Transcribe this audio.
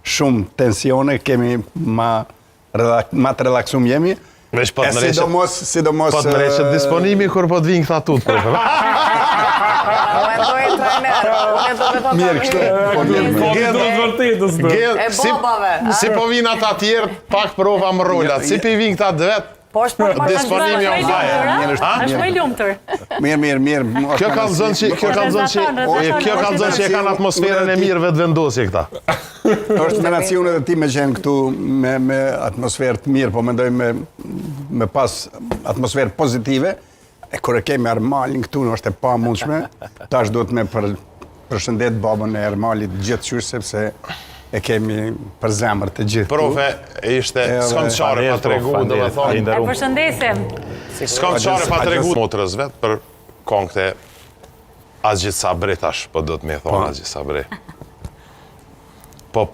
shumë tensione, kemi ma të relaksum jemi. Veç po të Sidomos... Po të mreqet disponimi kur po të vinë këta tut, profe. Mirë kështu. Si po vinë ata tjerë, pak prova më rollat. Si po vinë këta dvet, disponimi o baje. është më i lumtur. Mirë. Kjo kanë zënë që e kanë atmosferën e mirë vetë vendosje këta. është me nacionet e ti me qenë këtu me atmosferë të mirë, po mendoj me pas atmosferë pozitive, e kërë kemi Armalin këtu, në është e pa mundshme, tash duhet me përshëndet babën e Armalit gjithë qysh, sepse e kemi për zemër të gjithë. Profe, ishte s'kam qare pa tregu, dhe me thonë. E përshëndesim. S'kam qare pa tregu motrës vetë për kongët e Azgjit Sabri tash, po do të me thonë Azgjit Sabri. Po